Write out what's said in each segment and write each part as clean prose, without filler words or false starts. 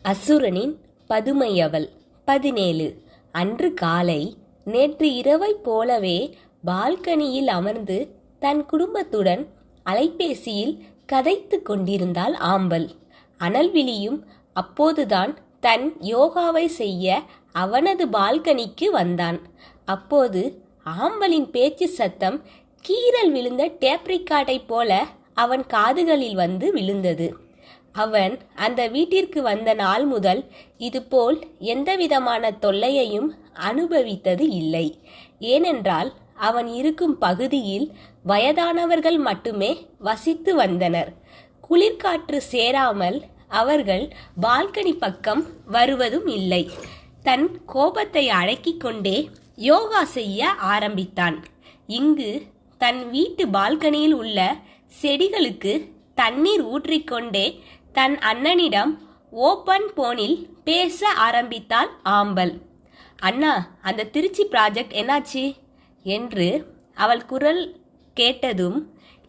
அசுரனின் பதுமையவள் 17. அன்று காலை நேற்று இரவைப் போலவே பால்கனியில் அமர்ந்து தன் குடும்பத்துடன் அலைபேசியில் கதைத்து கொண்டிருந்தாள் ஆம்பல். அனல்விழியும் அப்போதுதான் தன் யோகாவை செய்ய அவனது பால்கனிக்கு வந்தான். அப்போது ஆம்பலின் பேச்சு சத்தம் கீறல் விழுந்த டேப்ரிக்கார்டை போல அவன் காதுகளில் வந்து விழுந்தது. அவன் அந்த வீட்டிற்கு வந்த நாள் முதல் இதுபோல் எந்தவிதமான தொல்லையையும் அனுபவித்தது இல்லை. ஏனென்றால் அவன் இருக்கும் பகுதியில் வயதானவர்கள் மட்டுமே வசித்து வந்தனர். குளிர்காற்று சேராமல் அவர்கள் பால்கனி பக்கம் வருவதும் இல்லை. தன் கோபத்தை அடக்கிக் கொண்டே யோகா செய்ய ஆரம்பித்தான். இங்கு தன் வீட்டு பால்கனியில் உள்ள செடிகளுக்கு தண்ணீர் ஊற்றிக்கொண்டே தன் அண்ணனிடம் ஓபன் போனில் பேச ஆரம்பித்தாள் ஆம்பல். அண்ணா, அந்த திருச்சி ப்ராஜெக்ட் என்னாச்சு என்று அவள் குரல் கேட்டதும்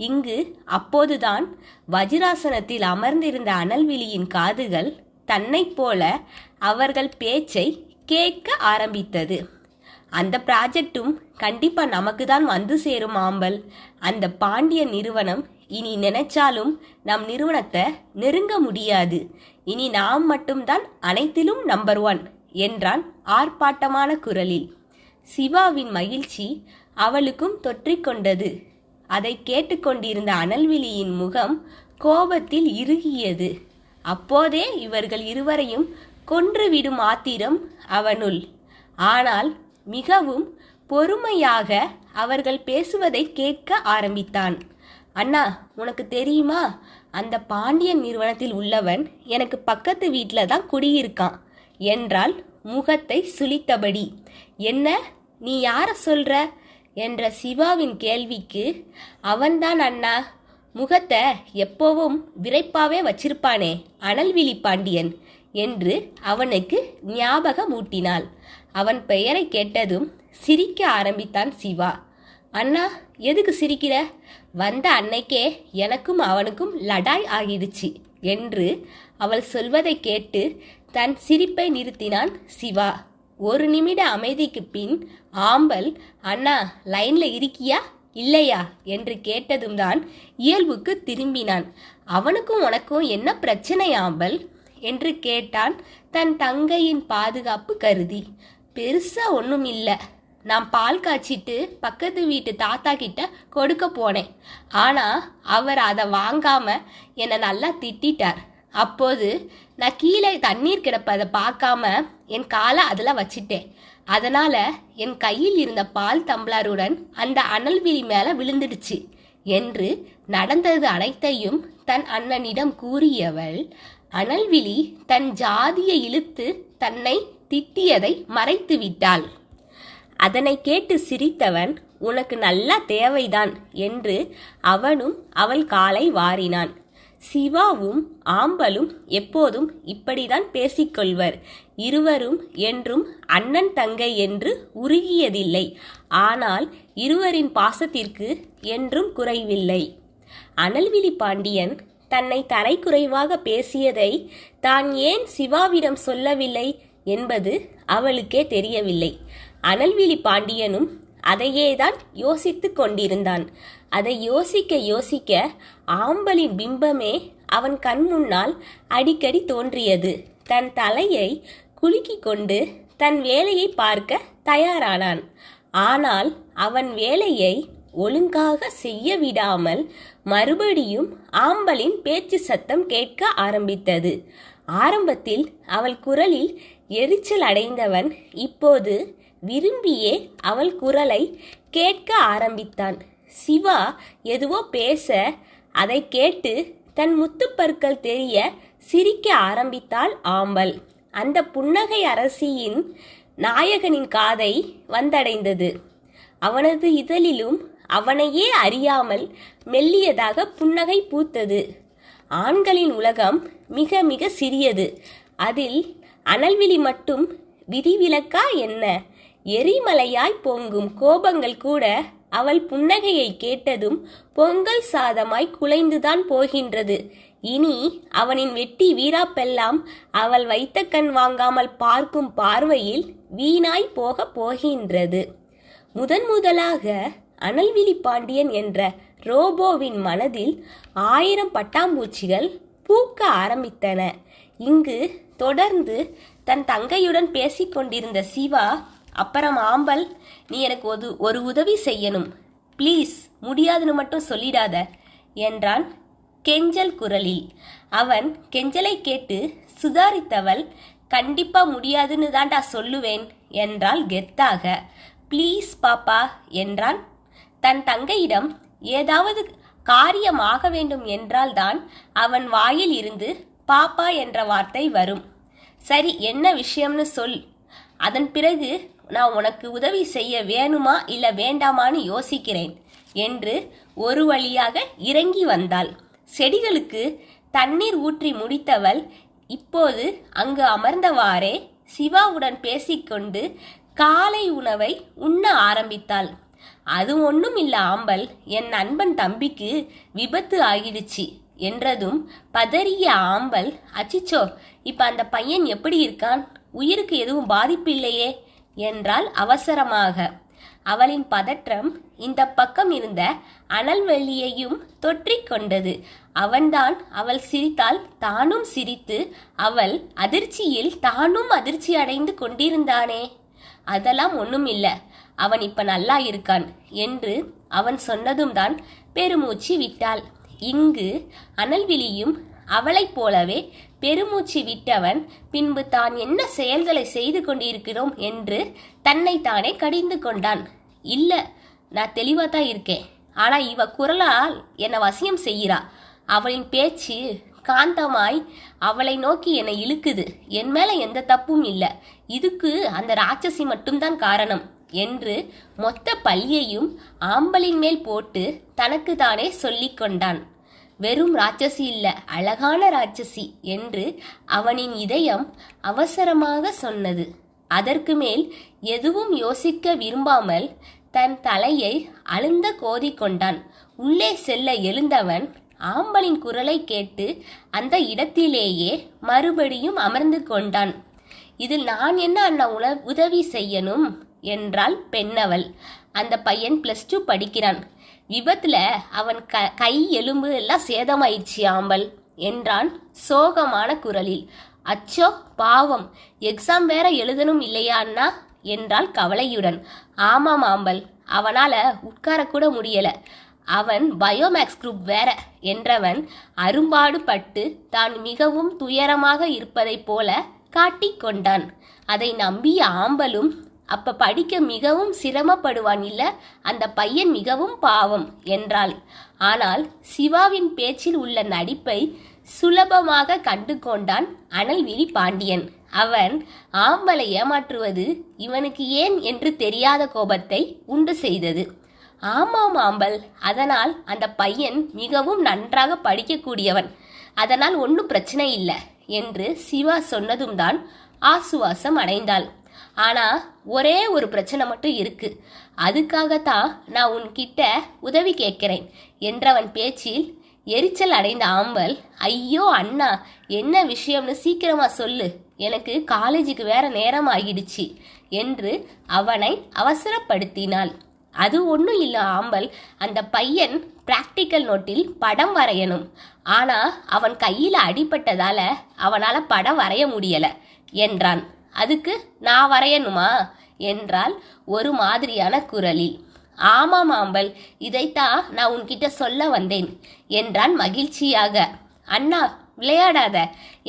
இங்கு அப்போதுதான் வஜ்ராசனத்தில் அமர்ந்திருந்த அனல்விழியின் காதுகள் தன்னைப் போல அவர்கள் பேச்சை கேட்க ஆரம்பித்தது. அந்த ப்ராஜெக்டும் கண்டிப்பா நமக்கு தான் வந்து சேரும் ஆம்பல். அந்த பாண்டிய நிறுவனம் இனி நினைச்சாலும் நம் நிறுவனத்தை நெருங்க முடியாது. இனி நாம் மட்டும்தான் அனைத்திலும் நம்பர் 1 என்றான் ஆர்ப்பாட்டமான குரலில். சிவாவின் மகிழ்ச்சி அவளுக்கும் தொற்றிக்கொண்டது. அதை கேட்டுக்கொண்டிருந்த அனல்விழியின் முகம் கோபத்தில் இறுகியது. அப்போதே இவர்கள் இருவரையும் கொன்றுவிடும் ஆத்திரம் அவனுள். ஆனால் மிகவும் பொறுமையாக அவர்கள் பேசுவதை கேட்க ஆரம்பித்தான். அண்ணா, உனக்கு தெரியுமா, அந்த பாண்டியன் நிறுவனத்தில் உள்ளவன் எனக்கு பக்கத்து வீட்டில் தான் குடியிருக்கான் என்றால் முகத்தை சுளித்தபடி. என்ன, நீ யார சொல்ற என்ற சிவாவின் கேள்விக்கு, அவன்தான் அண்ணா, முகத்தை எப்போவும் விரைப்பாவே வச்சிருப்பானே, அனல்விழி பாண்டியன் என்று அவனுக்கு ஞாபகமூட்டினாள். அவன் பெயரை கேட்டதும் சிரிக்க ஆரம்பித்தான் சிவா. அண்ணா, எதுக்கு சிரிக்கிற? வந்த அன்னைக்கே எனக்கும் அவனுக்கும் லடாய் ஆகிடுச்சு என்று அவள் சொல்வதை கேட்டு தன் சிரிப்பை நிறுத்தினான் சிவா. ஒரு நிமிட அமைதிக்கு பின் ஆம்பல், அண்ணா லைன்ல இருக்கியா இல்லையா என்று கேட்டதும் தான் இயல்புக்கு திரும்பினான். அவனுக்கும் உனக்கும் என்ன பிரச்சனை ஆம்பல் என்று கேட்டான் தன் தங்கையின் பாதுகாப்பு கருதி. பெருசா ஒன்றும் இல்லை. நான் பால் காய்ச்சிட்டு பக்கத்து வீட்டு தாத்தா கிட்ட கொடுக்க போனேன். ஆனால் அவர் அதை வாங்காம என்னை நல்லா திட்டார். அப்போது நான் கீழே தண்ணீர் கிடப்பதை பார்க்காம என் காலை அதில் வச்சிட்டேன். அதனால் என் கையில் இருந்த பால் தம்ளருடன் அந்த அனல்விழி மேலே விழுந்துடுச்சு என்று நடந்தது அனைத்தையும் தன் அண்ணனிடம் கூறியவள், அனல்விழி தன் ஜாதியை இழுத்து தன்னை திட்டியதை மறைத்து விட்டாள். அதனை கேட்டு சிரித்தவன், உனக்கு நல்லா தேவைதான் என்று அவனும் அவள் காலை வாரினான். சிவாவும் ஆம்பலும் எப்போதும் இப்படிதான் பேசிக்கொள்வர். இருவரும் என்றும் அண்ணன் தங்கை என்று உருகியதில்லை. ஆனால் இருவரின் பாசத்திற்கு என்றும் குறைவில்லை. அனல்விழி பாண்டியன் தன்னை தரைக்குறைவாக பேசியதை தான் ஏன் சிவாவிடம் சொல்லவில்லை என்பது அவளுக்கே தெரியவில்லை. அனல்விழி பாண்டியனும் அதையேதான் யோசித்து கொண்டிருந்தான். அதை யோசிக்க யோசிக்க ஆம்பலின் பிம்பமே அவன் கண் முன்னால் அடிக்கடி தோன்றியது. தன் தலையை குலுக்கிக் கொண்டு தன் வேலையை பார்க்க தயாரானான். ஆனால் அவன் வேலையை ஒழுங்காக செய்ய விடாமல் மறுபடியும் ஆம்பலின் பேச்சு சத்தம் கேட்க ஆரம்பித்தது. ஆரம்பத்தில் அவள் குரலில் எரிச்சல் அடைந்தவன் இப்போது விரும்பியே அவள் குரலை கேட்க ஆரம்பித்தான். சிவா எதுவோ பேச அதை கேட்டு தன் முத்துப்பற்கள் தெரிய சிரிக்க ஆரம்பித்தாள் ஆம்பல். அந்த புன்னகை அரசியின் நாயகனின் காதை வந்தடைந்தது. அவனது இதழிலும் அவனையே அறியாமல் மெல்லியதாக புன்னகை பூத்தது. ஆண்களின் உலகம் மிக மிக சிறியது. அதில் அனல்விழி மட்டும் விதிவிலக்கா என்ன? எரிமலையாய் பொங்கும் கோபங்கள் கூட அவள் புன்னகையை கேட்டதும் பொங்கல் சாதமாய் குலைந்துதான் போகின்றது இனி அவனின் வெட்டி வீராப்பெல்லாம் அவள் வைத்த கண் வாங்காமல் பார்க்கும் பார்வையில் வீணாய் போகப் போகின்றது. முதலாக அனல்விழி பாண்டியன் என்ற ரோபோவின் மனதில் 1000 பட்டாம்பூச்சிகள் பூக்க ஆரம்பித்தன. இங்கு தொடர்ந்து தன் தங்கையுடன் பேசிக்கொண்டிருந்த சிவா, அப்புறம் ஆம்பல், நீ எனக்கு ஒரு உதவி செய்யணும், ப்ளீஸ், முடியாதுன்னு மட்டும் சொல்லிடாத என்றான் கெஞ்சல் குரலில். அவன் கெஞ்சலை கேட்டு சுதாரித்தவள், கண்டிப்பா முடியாதுன்னு தான்டா சொல்லுவேன் என்றாள் கெத்தாக. ப்ளீஸ் பாப்பா என்றான். தன் தங்கையிடம் ஏதாவது காரியமாக வேண்டும் என்றால்தான் அவன் வாயில் இருந்து பாப்பா என்ற வார்த்தை வரும். சரி, என்ன விஷயம்னு சொல், அதன் பிறகு நான் உனக்கு உதவி செய்ய வேணுமா இல்ல வேண்டாமான்னு யோசிக்கிறேன் என்று ஒரு வழியாக இறங்கி வந்தாள். செடிகளுக்கு தண்ணீர் ஊற்றி முடித்தவள் இப்போது அங்கு அமர்ந்தவாறே சிவாவுடன் பேசிக்கொண்டு காலை உணவை உண்ண ஆரம்பித்தாள். அது ஒன்றும் இல்ல ஆம்பல், என் நண்பன் தம்பிக்கு விபத்து ஆகிடுச்சு என்றதும் பதறிய ஆம்பல், அச்சிச்சோ, இப்ப அந்த பையன் எப்படி இருக்கான், உயிருக்கு எதுவும் பாதிப்பு இல்லையே என்றாள் அவசரமாக. அவளின் பதற்றம் இந்த பக்கம் இருந்த அனல்வெளியையும் தொற்றிக் கொண்டது. அவன்தான் அவள் சிரித்தால் தானும் சிரித்து அவள் அதிர்ச்சியில் தானும் அதிர்ச்சி அடைந்து கொண்டிருந்தானே. அதெல்லாம் ஒன்றும் இல்ல, அவன் இப்ப நல்லா இருக்கான் என்று அவன் சொன்னதும் தான் பெருமூச்சு விட்டாள். இங்கு அனல்விழியும் அவளைப் போலவே பெருமூச்சு விட்டவன் பின்பு தான் என்ன செயல்களை செய்து கொண்டிருக்கிறோம் என்று தன்னைத்தானே கடிந்து கொண்டான். இல்ல, நான் தெளிவா தான் இருக்கேன், ஆனா இவ குரலால் என்னை வசியம் செய்கிறா. அவளின் பேச்சு காந்தமாய் அவளை நோக்கி என்னை இழுக்குது. என் மேல எந்த தப்பும் இல்ல, இதுக்கு அந்த ராட்சசி மட்டும்தான் காரணம் என்று மொத்த பழியையும் ஆம்பலின் மேல் போட்டு தனக்கு தானே சொல்லிக் கொண்டான். வெறும் ராட்சசி இல்ல, அழகான ராட்சசி என்று அவனின் இதயம் அவசரமாக சொன்னது. அதற்கு மேல் எதுவும் யோசிக்க விரும்பாமல் தன் தலையை அழுந்த கோதி கொண்டான். உள்ளே செல்ல எழுந்தவன் ஆம்பலின் குரலை கேட்டு அந்த இடத்திலேயே மறுபடியும் அமர்ந்து கொண்டான். இதில் நான் என்ன அண்ணா உதவி செய்யணும் என்றாள் பெண்ணவள். அந்த பையன் +2 படிக்கிறான். விபத்துல அவன் கை எலும்பு எல்லாம் சேதமாயிடுச்சு ஆம்பல் என்றான் சோகமான குரலில். அச்சோ பாவம், எக்ஸாம் வேற எழுதணும் இல்லையா அண்ணா என்றாள் கவலையுடன். ஆமாம் ஆம்பல், அவனால உட்கார கூட முடியல, அவன் பயோமேக்ஸ் குரூப் வேற என்றவன் அரும்பாடு பட்டு தான் மிகவும் துயரமாக இருப்பதைப் போல காட்டிக்கொண்டான். அதை நம்பிய ஆம்பலும், அப்ப படிக்க மிகவும் சிரமப்படுவான் இல்ல, அந்த பையன் மிகவும் பாவம் என்றாள். ஆனால் சிவாவின் பேச்சில் உள்ள நடிப்பை சுலபமாக கண்டு கொண்டான் அனல்விழி பாண்டியன். அவன் ஆம்பலை ஏமாற்றுவது இவனுக்கு ஏன் என்று தெரியாத கோபத்தை உண்டு செய்தது. ஆமாம் ஆம்பல், அதனால் அந்த பையன் மிகவும் நன்றாக படிக்கக்கூடியவன், அதனால் ஒன்றும் பிரச்சனை இல்லை என்று சிவா சொன்னதும் தான் ஆசுவாசம் அடைந்தாள். ஆனா ஒரே ஒரு பிரச்சனை மட்டும் இருக்கு, அதுக்காகத்தான் நான் உன்கிட்ட உதவி கேட்கிறேன் என்றவன் பேச்சில் எரிச்சல் அடைந்த ஆம்பல், ஐயோ அண்ணா, என்ன விஷயம்னு சீக்கிரமா சொல்லு, எனக்கு காலேஜுக்கு வேற நேரம் ஆகிடுச்சு என்று அவனை அவசரப்படுத்தினாள். அது ஒன்றும் இல்லை ஆம்பல், அந்த பையன் பிராக்டிக்கல் நோட்டில் படம் வரையணும், ஆனா அவன் கையில் அடிபட்டதால அவனால படம் வரைய முடியல என்றான். அதுக்கு நான் வரையணுமா என்றால் ஒரு மாதிரியான குரலில். ஆமாம் ஆம்பல், இதைத்தான் நான் உன்கிட்ட சொல்ல வந்தேன் என்றான் மகிழ்ச்சியாக. அண்ணா விளையாடாத,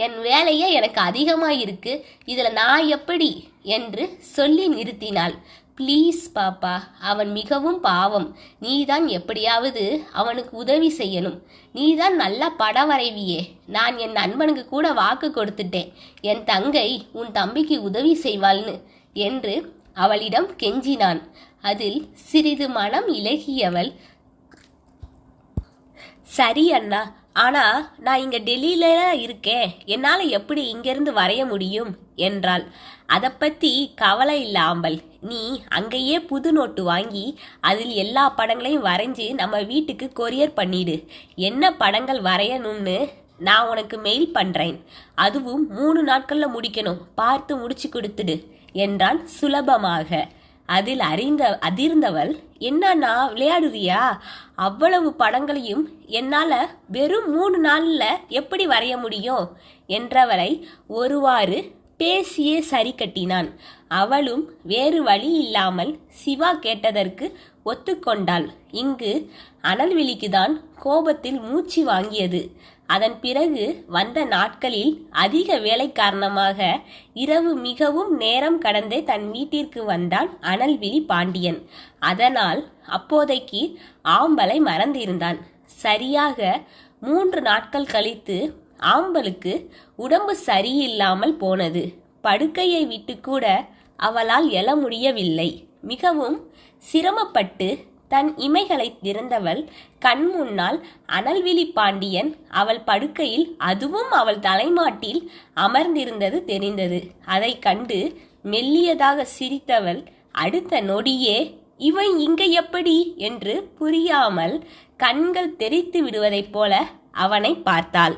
என் வேலையே எனக்கு அதிகமாயிருக்கு, இதுல நான் எப்படி என்று சொல்லி நிறுத்தினாள். ப்ளீஸ் பாப்பா, அவன் மிகவும் பாவம், நீதான் எப்படியாவது அவனுக்கு உதவி செய்யணும், நீதான் நல்லா படம் வரைவியே, நான் என் நண்பனுக்கு கூட வாக்கு கொடுத்துட்டேன், என் தங்கை உன் தம்பிக்கு உதவி செய்வாள்னு என்று அவளிடம் கெஞ்சினான். அதில் சிறிது மனம் இலகியவள், சரி அண்ணா, ஆனா நான் இங்க டெல்லியில இருக்கேன், என்னால எப்படி இங்கிருந்து வரைய முடியும் என்றாள். அதை பத்தி கவலை இல்ல ஆம்பல், நீ அங்கேயே புது நோட்டு வாங்கி அதில் எல்லா படங்களையும் வரைஞ்சி நம்ம வீட்டுக்கு கொரியர் பண்ணிடு. என்ன படங்கள் வரையணும்னு நான் உனக்கு மெயில் பண்றேன், அதுவும் 3 நாட்கள்ல முடிக்கணும், பார்த்து முடிச்சு கொடுத்துடு என்றான் சுலபமாக. அதில் அதிர்ந்தவள், என்னன்னா விளையாடுறியா? அவ்வளவு படங்களையும் என்னால வெறும் 3 நாள்ல எப்படி வரைய முடியும் என்றவரை ஒருவாறு பேசியே சரி கட்டினான். அவளும் வேறு வழி இல்லாமல் சிவா கேட்டதற்கு ஒத்துக்கொண்டாள். இங்கு அனல்விழிக்குதான் கோபத்தில் மூச்சு வாங்கியது. அதன் பிறகு வந்த நாட்களில் அதிக வேலை காரணமாக இரவு மிகவும் நேரம் கடந்தே தன் வீட்டிற்கு வந்தான் அனல்விழி பாண்டியன். அதனால் அப்போதைக்கு ஆம்பலை மறந்திருந்தான். சரியாக 3 நாட்கள் கழித்து ஆம்பலுக்கு உடம்பு சரியில்லாமல் போனது. படுக்கையை விட்டு கூட அவளால் எழ முடியவில்லை. மிகவும் சிரமப்பட்டு தன் இமைகளை திறந்தவள் கண் முன்னால் அனல்விழி பாண்டியன் அவள் படுக்கையில், அதுவும் அவள் தலைமாட்டில் அமர்ந்திருந்தது தெரிந்தது. அதை கண்டு மெல்லியதாக சிரித்தவள் அடுத்த நொடியே இவன் இங்க எப்படி என்று புரியாமல் கண்கள் தெரித்து விடுவதைப் போல அவனை பார்த்தாள்.